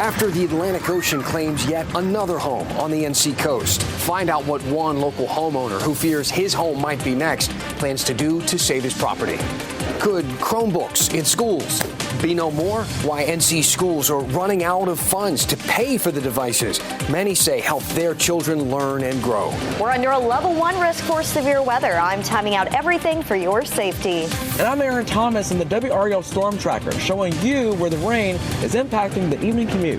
After the Atlantic Ocean claims yet another home on the NC coast. Find out what one local homeowner who fears his home might be next plans to do to save his property. Could Chromebooks in schools be no more? Why NC schools are running out of funds to pay for the devices many say help their children learn and grow. We're under a level 1 risk for severe weather. I'm timing out everything for your safety. And I'm Aaron Thomas in the WRAL Storm Tracker, showing you where the rain is impacting the evening commute.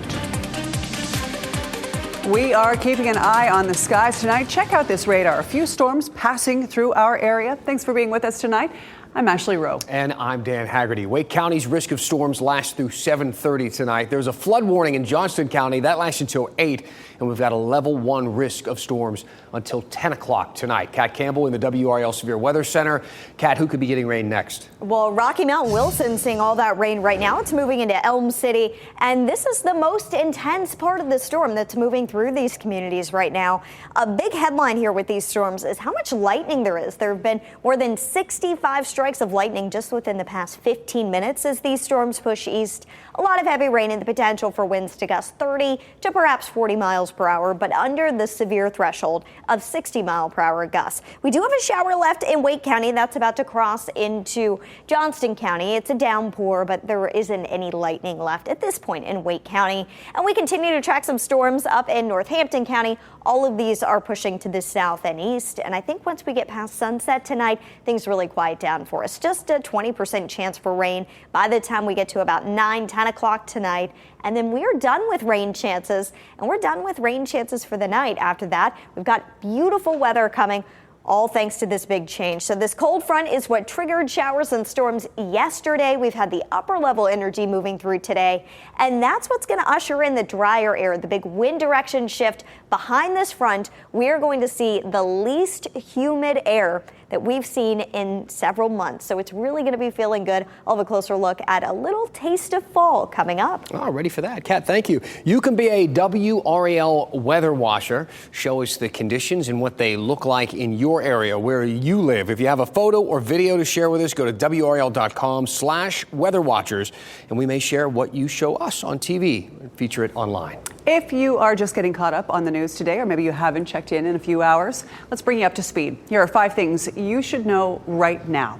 We are keeping an eye on the skies tonight. Check out this radar. A few storms passing through our area. Thanks for being with us tonight. I'm Ashley Rowe. And I'm Dan Haggerty. Wake County's risk of storms lasts through 7:30 tonight. There's a flood warning in Johnston County. That lasts until 8. And we've got a level 1 risk of storms until 10 o'clock tonight. Kat Campbell in the WRAL Severe Weather Center. Kat, who could be getting rain next? Well, Rocky Mount Wilson seeing all that rain right now. It's moving into Elm City. And this is the most intense part of the storm that's moving through these communities right now. A big headline here with these storms is how much lightning there is. There have been more than 65 strikes of lightning just within the past 15 minutes as these storms push east. A lot of heavy rain and the potential for winds to gust 30 to perhaps 40 miles per hour, but under the severe threshold of 60-mile-per-hour gusts. We do have a shower left in Wake County. That's about to cross into Johnston County. It's a downpour, but there isn't any lightning left at this point in Wake County. And we continue to track some storms up in Northampton County. All of these are pushing to the south and east. And I think once we get past sunset tonight, things really quiet down for us. Just a 20% chance for rain by the time we get to about 10 o'clock tonight. And then we're done with rain chances, and we're done with rain chances for the night. After that, we've got beautiful weather coming, all thanks to this big change. So this cold front is what triggered showers and storms yesterday. We've had the upper level energy moving through today, and that's what's going to usher in the drier air, the big wind direction shift behind this front. We're going to see the least humid air that we've seen in several months. So it's really going to be feeling good. I'll have a closer look at a little taste of fall coming up. Oh, ready for that. Kat, thank you. You can be a WRAL weather watcher. Show us the conditions and what they look like in your area where you live. If you have a photo or video to share with us, go to WRAL.com/weatherwatchers, and we may share what you show us on TV and feature it online. If you are just getting caught up on the news today, or maybe you haven't checked in a few hours, let's bring you up to speed. Here are 5 things you should know right now.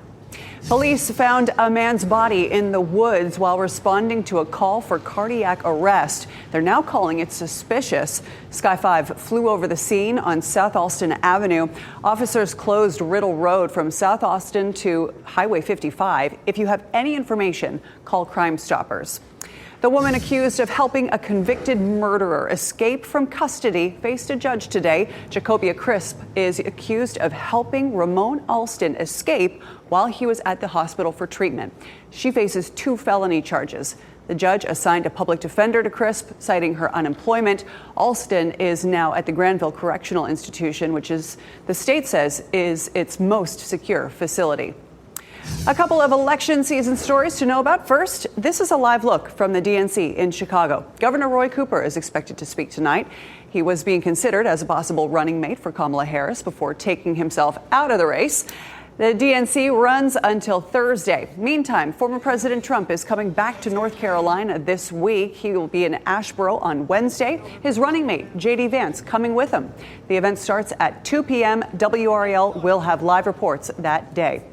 Police found a man's body in the woods while responding to a call for cardiac arrest. They're now calling it suspicious. Sky 5 flew over the scene on South Austin Avenue. Officers closed Riddle Road from South Austin to Highway 55. If you have any information, call Crime Stoppers. The woman accused of helping a convicted murderer escape from custody faced a judge today. Jacobia Crisp is accused of helping Ramon Alston escape while he was at the hospital for treatment. She faces 2 felony charges. The judge assigned a public defender to Crisp, citing her unemployment. Alston is now at the Granville Correctional Institution, which is, the state says, is its most secure facility. A couple of election season stories to know about. First, this is a live look from the DNC in Chicago. Governor Roy Cooper is expected to speak tonight. He was being considered as a possible running mate for Kamala Harris before taking himself out of the race. The DNC runs until Thursday. Meantime, former President Trump is coming back to North Carolina this week. He will be in Asheboro on Wednesday. His running mate, J.D. Vance, coming with him. The event starts at 2 p.m. WRAL will have live reports that day.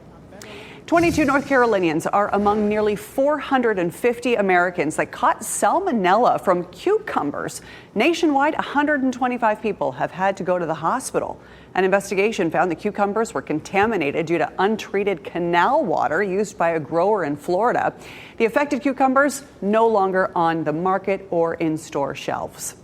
22 North Carolinians are among nearly 450 Americans that caught salmonella from cucumbers. Nationwide, 125 people have had to go to the hospital. An investigation found the cucumbers were contaminated due to untreated canal water used by a grower in Florida. The affected cucumbers no longer on the market or in-store shelves.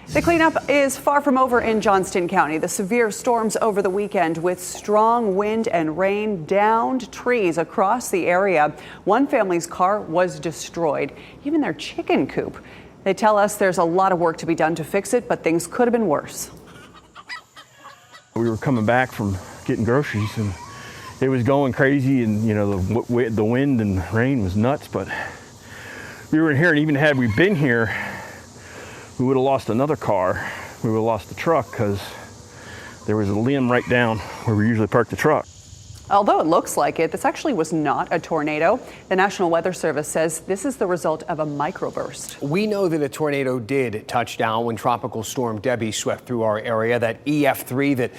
The cleanup is far from over in Johnston County. The severe storms over the weekend with strong wind and rain downed trees across the area. One family's car was destroyed, even their chicken coop. They tell us there's a lot of work to be done to fix it, but things could have been worse. We were coming back from getting groceries and it was going crazy, and you know the wind and rain was nuts, but we were in here, and even had we been here, we would have lost another car. We would have lost the truck because there was a limb right down where we usually park the truck. Although it looks like it, this actually was not a tornado. The National Weather Service says this is the result of a microburst. We know that a tornado did touch down when Tropical Storm Debbie swept through our area. That EF3 that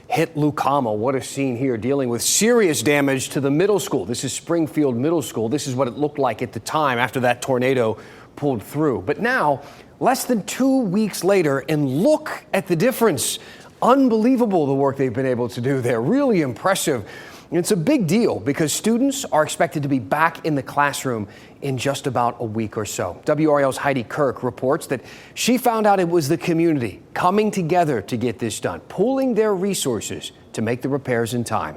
hit Lucama. What a scene here, dealing with serious damage to the middle school. This is Springfield Middle School. This is what it looked like at the time after that tornado pulled through. But now, less than 2 weeks later, and look at the difference. Unbelievable, the work they've been able to do there. Really impressive. It's a big deal because students are expected to be back in the classroom in just about a week or so. WRAL's Heidi Kirk reports that she found out it was the community coming together to get this done, pooling their resources to make the repairs in time.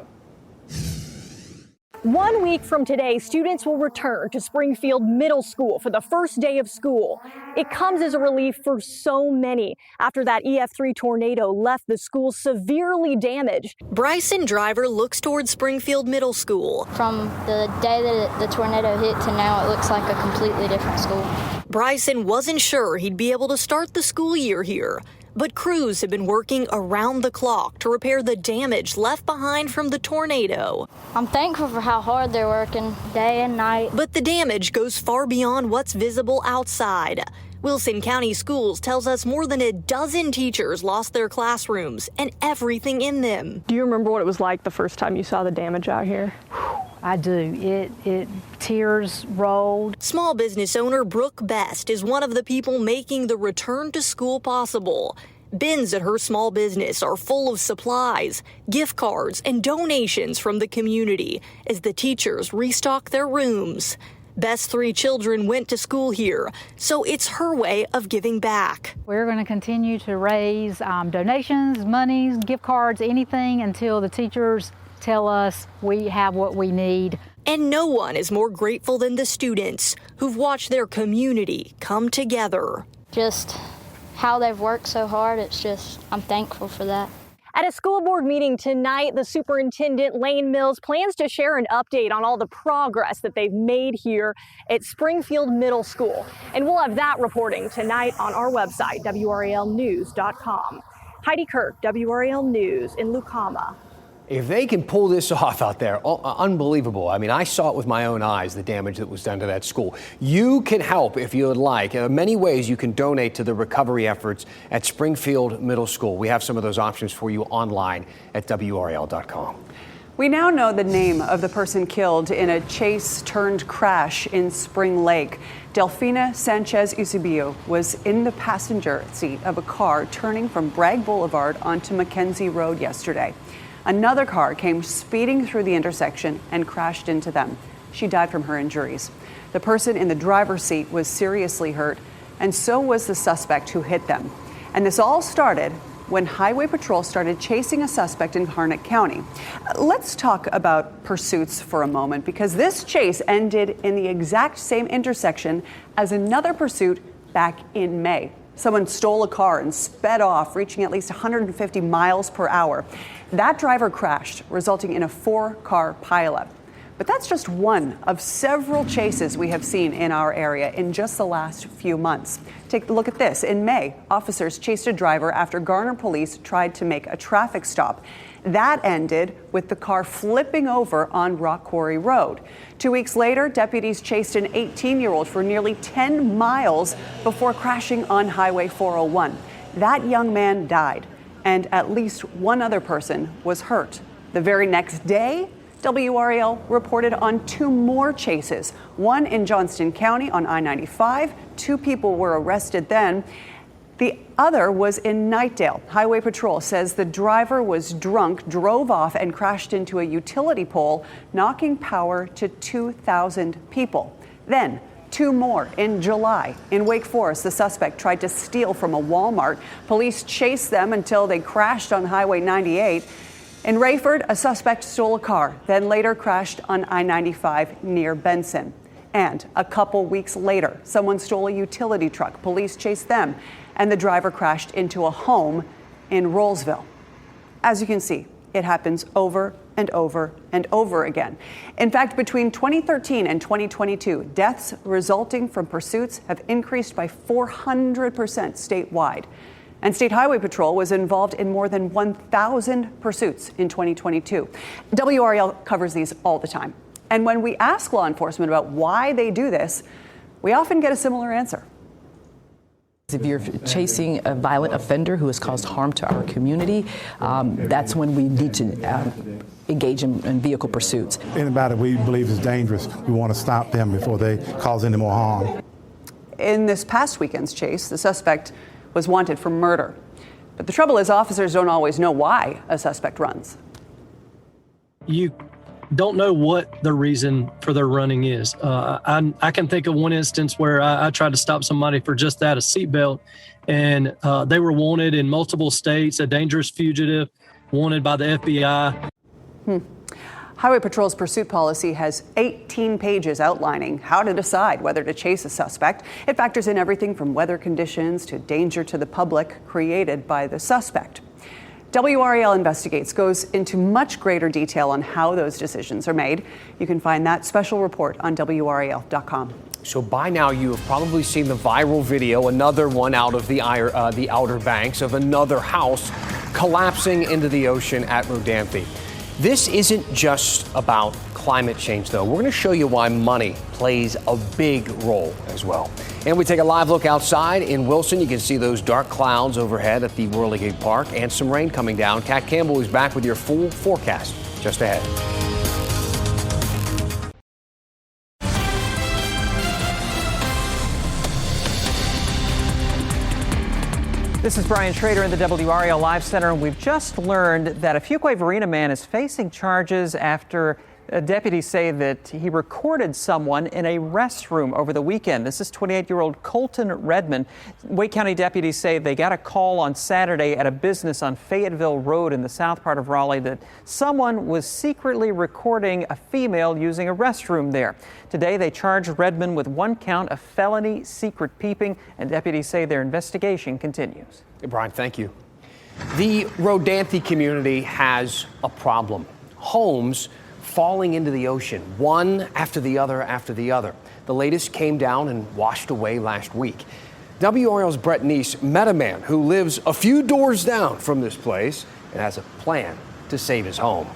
1 week from today, students will return to Springfield Middle School for the first day of school. It comes as a relief for so many after that EF3 tornado left the school severely damaged. Bryson Driver looks towards Springfield Middle School. From the day that the tornado hit to now, it looks like a completely different school. Bryson wasn't sure he'd be able to start the school year here, but crews have been working around the clock to repair the damage left behind from the tornado. I'm thankful for how hard they're working day and night. But the damage goes far beyond what's visible outside. Wilson County Schools tells us more than a dozen teachers lost their classrooms and everything in them. Do you remember what it was like the first time you saw the damage out here? I do. It tears rolled. Small business owner Brooke Best is one of the people making the return to school possible. Bins at her small business are full of supplies, gift cards, and donations from the community as the teachers restock their rooms. Best's 3 children went to school here, so it's her way of giving back. We're going to continue to raise donations, monies, gift cards, anything until the teachers tell us we have what we need. And no one is more grateful than the students who've watched their community come together. Just how they've worked so hard, I'm thankful for that. At a school board meeting tonight, the superintendent, Lane Mills, plans to share an update on all the progress that they've made here at Springfield Middle School. And we'll have that reporting tonight on our website, WRALnews.com. Heidi Kirk, WRAL News in Lucama. If they can pull this off out there, unbelievable. I mean, I saw it with my own eyes, the damage that was done to that school. You can help if you would like. There are many ways you can donate to the recovery efforts at Springfield Middle School. We have some of those options for you online at WRAL.com. We now know the name of the person killed in a chase-turned-crash in Spring Lake. Delfina Sanchez Eusebio was in the passenger seat of a car turning from Bragg Boulevard onto Mackenzie Road yesterday. Another car came speeding through the intersection and crashed into them. She died from her injuries. The person in the driver's seat was seriously hurt, and so was the suspect who hit them. And this all started when Highway Patrol started chasing a suspect in Harnett County. Let's talk about pursuits for a moment, because this chase ended in the exact same intersection as another pursuit back in May. Someone stole a car and sped off, reaching at least 150 miles per hour. That driver crashed, resulting in a 4-car pileup. But that's just one of several chases we have seen in our area in just the last few months. Take a look at this. In May, officers chased a driver after Garner police tried to make a traffic stop. That ended with the car flipping over on Rock Quarry Road. 2 weeks later, deputies chased an 18-year-old for nearly 10 miles before crashing on Highway 401. That young man died, and at least one other person was hurt. The very next day, WRAL reported on 2 more chases, one in Johnston County on I-95. 2 people were arrested then. The other was in Knightdale. Highway Patrol says the driver was drunk, drove off, and crashed into a utility pole, knocking power to 2,000 people. Then 2 more in July. In Wake Forest, the suspect tried to steal from a Walmart. Police chased them until they crashed on Highway 98. In Rayford, a suspect stole a car, then later crashed on I-95 near Benson. And a couple weeks later, someone stole a utility truck. Police chased them, and the driver crashed into a home in Rollsville. As you can see, it happens over and over and over again. In fact, between 2013 and 2022, deaths resulting from pursuits have increased by 400% statewide. And State Highway Patrol was involved in more than 1,000 pursuits in 2022. WRAL covers these all the time. And when we ask law enforcement about why they do this, we often get a similar answer. If you're chasing a violent offender who has caused harm to our community, that's when we need to engage in vehicle pursuits. Anybody we believe is dangerous, we want to stop them before they cause any more harm. In this past weekend's chase, the suspect was wanted for murder. But the trouble is, officers don't always know why a suspect runs. You don't know what the reason for their running is. I can think of one instance where I tried to stop somebody for just that, a seatbelt, and they were wanted in multiple states, a dangerous fugitive, wanted by the FBI. Highway Patrol's pursuit policy has 18 pages outlining how to decide whether to chase a suspect. It factors in everything from weather conditions to danger to the public created by the suspect. WRAL Investigates goes into much greater detail on how those decisions are made. You can find that special report on WRAL.com. So by now you have probably seen the viral video, another one out of the Outer Banks, of another house collapsing into the ocean at Rodanthe. This isn't just about climate change, though. We're going to show you why money plays a big role as well. And we take a live look outside in Wilson. You can see those dark clouds overhead at the Whirligig Park and some rain coming down. Kat Campbell is back with your full forecast just ahead. This is Brian Schrader in the WRAL Live Center, and we've just learned that a Fuquay-Varina man is facing charges after deputies say that he recorded someone in a restroom over the weekend. This is 28-year-old Colton Redmond. Wake County deputies say they got a call on Saturday at a business on Fayetteville Road in the south part of Raleigh that someone was secretly recording a female using a restroom there. Today, they charged Redmond with 1 count of felony secret peeping, and deputies say their investigation continues. Hey, Brian, thank you. The Rodanthe community has a problem. Homes falling into the ocean, one after the other after the other. The latest came down and washed away last week. WRAL's Brett Neese met a man who lives a few doors down from this place and has a plan to save his home.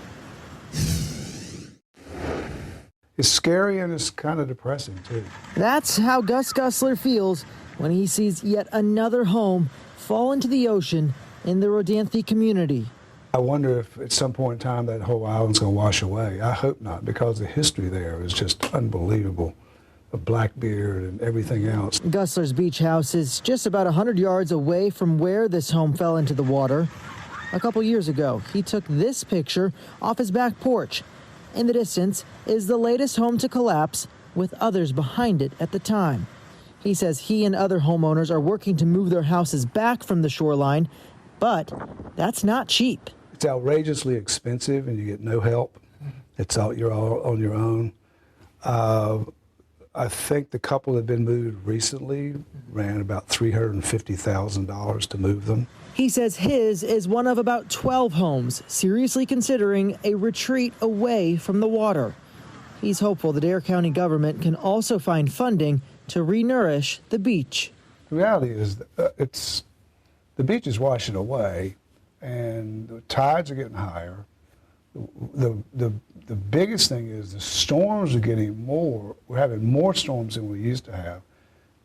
It's scary and it's kind of depressing, too. That's how Gus Gussler feels when he sees yet another home fall into the ocean in the Rodanthe community. I wonder if at some point in time that whole island's going to wash away. I hope not, because the history there is just unbelievable. The Blackbeard and everything else. Gussler's beach house is just about 100 yards away from where this home fell into the water. A couple years ago, he took this picture off his back porch. In the distance is the latest home to collapse, with others behind it at the time. He says he and other homeowners are working to move their houses back from the shoreline, but that's not cheap. It's outrageously expensive, and you get no help. You're all on your own. I think the couple that have been moved recently ran about $350,000 to move them. He says his is one of about 12 homes seriously considering a retreat away from the water. He's hopeful the Dare County government can also find funding to renourish the beach. The reality is the beach is washing away, and the tides are getting higher. The biggest thing is the storms are getting more. We're having more storms than we used to have,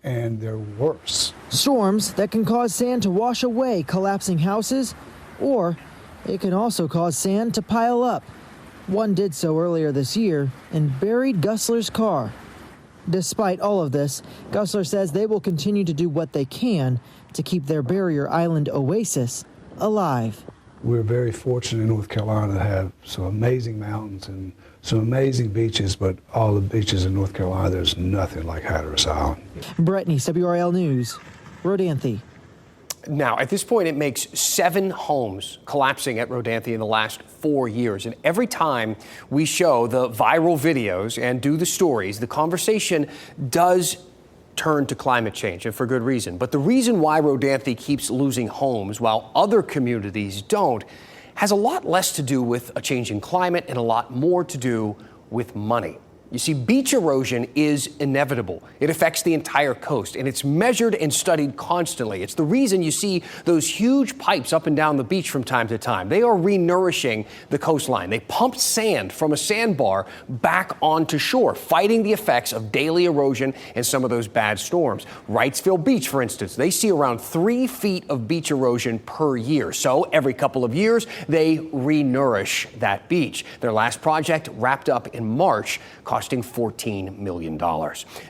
and they're worse. Storms that can cause sand to wash away collapsing houses, or it can also cause sand to pile up. One did so earlier this year and buried Gussler's car. Despite all of this, Gussler says they will continue to do what they can to keep their barrier island oasis alive. We're very fortunate in North Carolina to have some amazing mountains and some amazing beaches, but all the beaches in North Carolina, there's nothing like Hatteras Island. Brett Neese, WRAL News, Rodanthe. Now, at this point, it makes 7 homes collapsing at Rodanthe in the last 4 years. And every time we show the viral videos and do the stories, the conversation does turn to climate change, and for good reason. But the reason why Rodanthe keeps losing homes while other communities don't has a lot less to do with a changing climate and a lot more to do with money. You see, beach erosion is inevitable. It affects the entire coast, and it's measured and studied constantly. It's the reason you see those huge pipes up and down the beach from time to time. They are renourishing the coastline. They pump sand from a sandbar back onto shore, fighting the effects of daily erosion and some of those bad storms. Wrightsville Beach, for instance, they see around 3 feet of beach erosion per year. So every couple of years, they renourish that beach. Their last project wrapped up in March, costing $14 million.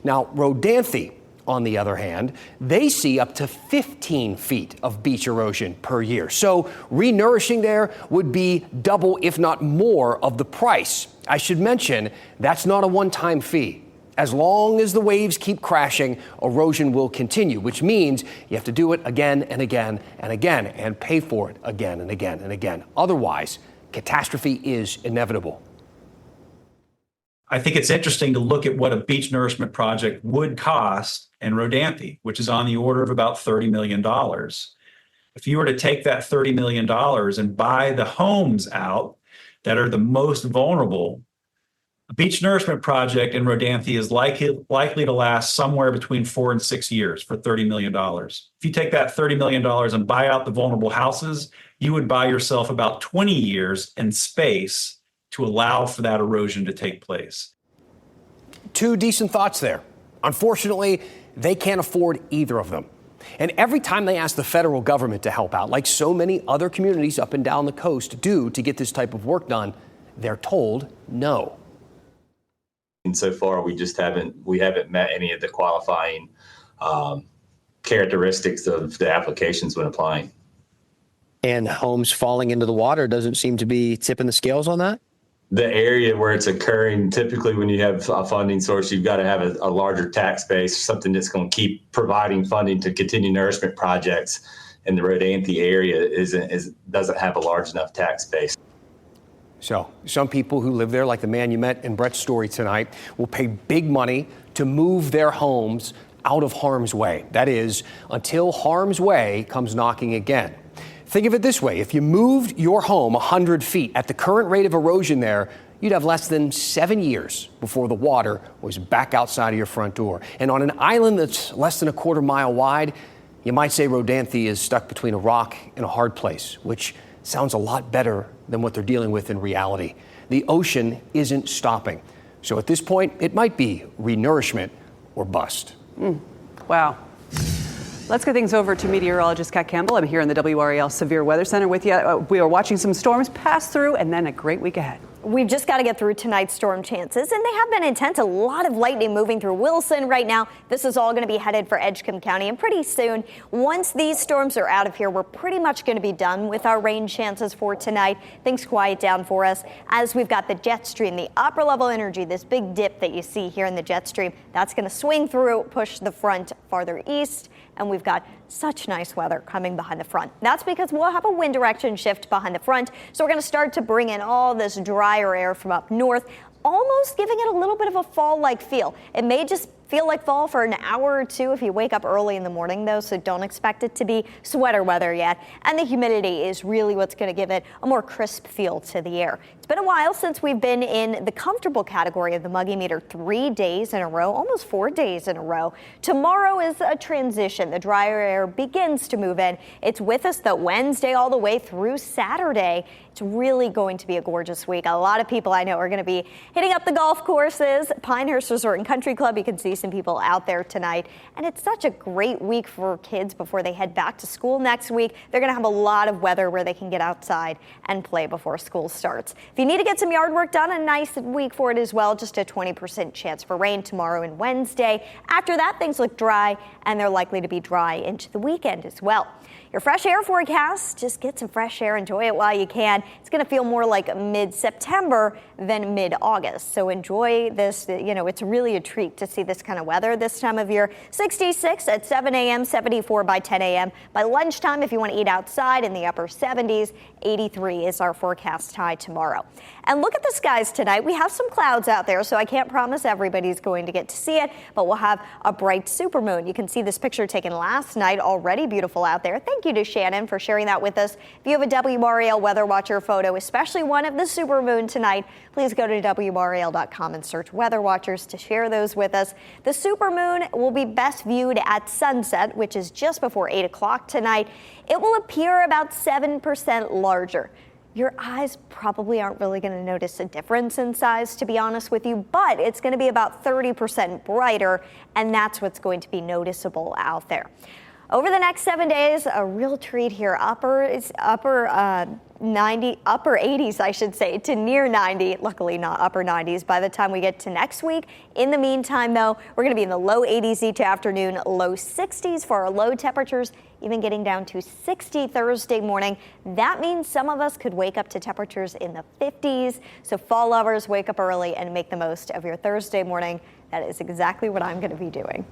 Now, Rodanthe, on the other hand, they see up to 15 feet of beach erosion per year. So renourishing there would be double, if not more, of the price. I should mention, that's not a one-time fee. As long as the waves keep crashing, erosion will continue, which means you have to do it again and again and again and pay for it again and again and again. Otherwise, catastrophe is inevitable. I think it's interesting to look at what a beach nourishment project would cost in Rodanthe, which is on the order of about $30 million. If you were to take that $30 million and buy the homes out that are the most vulnerable, a beach nourishment project in Rodanthe is likely to last somewhere between 4 and 6 years for $30 million. If you take that $30 million and buy out the vulnerable houses, you would buy yourself about 20 years in space to allow for that erosion to take place. Two decent thoughts there. Unfortunately, they can't afford either of them. And every time they ask the federal government to help out, like so many other communities up and down the coast do to get this type of work done, they're told no. And so far, we haven't met any of the qualifying characteristics of the applications when applying. And homes falling into the water doesn't seem to be tipping the scales on that? The area where it's occurring, typically when you have a funding source, you've got to have a larger tax base, something that's going to keep providing funding to continue nourishment projects. And the Rodanthe area doesn't have a large enough tax base. So some people who live there, like the man you met in Brett's story tonight, will pay big money to move their homes out of harm's way. That is, until harm's way comes knocking again. Think of it this way. If you moved your home 100 feet at the current rate of erosion there, you'd have less than 7 years before the water was back outside of your front door. And on an island that's less than a quarter mile wide, you might say Rodanthe is stuck between a rock and a hard place, which sounds a lot better than what they're dealing with in reality. The ocean isn't stopping. So at this point, it might be renourishment or bust. Wow. Let's get things over to meteorologist Kat Campbell. I'm here in the WRAL Severe Weather Center with you. We are watching some storms pass through and then a great week ahead. We've just got to get through tonight's storm chances, and they have been intense. A lot of lightning moving through Wilson right now. This is all going to be headed for Edgecombe County, and pretty soon, once these storms are out of here, we're pretty much going to be done with our rain chances for tonight. Things quiet down for us as we've got the jet stream, the upper level energy, this big dip that you see here in the jet stream. That's going to swing through, push the front farther east, and we've got such nice weather coming behind the front. That's because we'll have a wind direction shift behind the front. So we're going to start to bring in all this drier air from up north, almost giving it a little bit of a fall-like feel. It may just feel like fall for an hour or two if you wake up early in the morning, though, so don't expect it to be sweater weather yet. And the humidity is really what's going to give it a more crisp feel to the air. It's been a while since we've been in the comfortable category of the Muggy Meter 3 days in a row, almost 4 days in a row. Tomorrow is a transition. The drier air begins to move in. It's with us the Wednesday all the way through Saturday. It's really going to be a gorgeous week. A lot of people I know are going to be hitting up the golf courses. Pinehurst Resort and Country Club, you can see some people out there tonight. And it's such a great week for kids before they head back to school next week. They're going to have a lot of weather where they can get outside and play before school starts. If you need to get some yard work done, a nice week for it as well. Just a 20% chance for rain tomorrow and Wednesday. After that, things look dry, and they're likely to be dry into the weekend as well. Your fresh air forecast, just get some fresh air, enjoy it while you can. It's going to feel more like mid-September than mid-August. So enjoy this. You know, it's really a treat to see this kind of weather this time of year. 66 at 7 a.m., 74 by 10 a.m. By lunchtime, if you want to eat outside, in the upper 70s, 83 is our forecast high tomorrow. And look at the skies tonight. We have some clouds out there, so I can't promise everybody's going to get to see it, but we'll have a bright supermoon. You can see this picture taken last night, already beautiful out there. Thank thank you to Shannon for sharing that with us. If you have a WRAL Weather Watcher photo, especially one of the supermoon tonight, please go to WRAL.com and search Weather Watchers to share those with us. The supermoon will be best viewed at sunset, which is just before 8 o'clock tonight. It will appear about 7% larger. Your eyes probably aren't really going to notice a difference in size, to be honest with you, but it's going to be about 30% brighter, and that's what's going to be noticeable out there. Over the next 7 days, a real treat here. Upper 80s, I should say, to near 90. Luckily, not upper 90s by the time we get to next week. In the meantime, though, we're going to be in the low 80s each afternoon, low 60s for our low temperatures, even getting down to 60 Thursday morning. That means some of us could wake up to temperatures in the 50s. So fall lovers, wake up early and make the most of your Thursday morning. That is exactly what I'm going to be doing.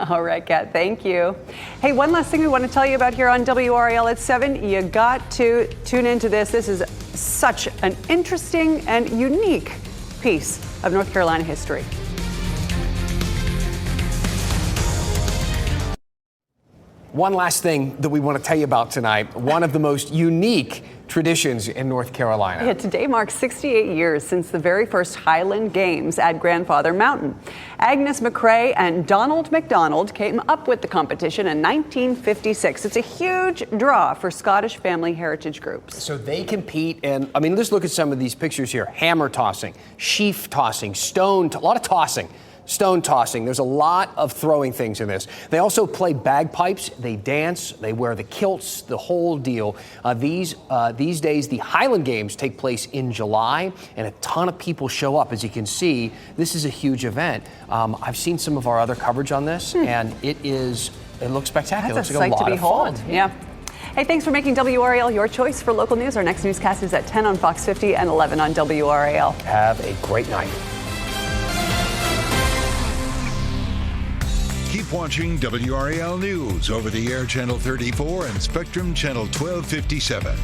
All right, Kat, thank you. Hey, one last thing we want to tell you about here on WRAL at 7. You got to tune into this. This is such an interesting and unique piece of North Carolina history. One last thing that we want to tell you about tonight, one of the most unique traditions in North Carolina. Yeah, today marks 68 years since the very first Highland Games at Grandfather Mountain. Agnes McCrae and Donald McDonald came up with the competition in 1956. It's a huge draw for Scottish family heritage groups. So they compete, and I mean, let's look at some of these pictures here. Hammer tossing, sheaf tossing, a lot of tossing. Stone tossing. There's a lot of throwing things in this. They also play bagpipes. They dance. They wear the kilts, the whole deal. These days, the Highland Games take place in July, and a ton of people show up. As you can see, this is a huge event. I've seen some of our other coverage on this, and it looks spectacular. That's a it looks sight like a lot to behold. of fun. Yeah. Hey, thanks for making WRAL your choice for local news. Our next newscast is at 10 on Fox 50 and 11 on WRAL. Have a great night. Keep watching WRAL News over the air channel 34 and Spectrum channel 1257.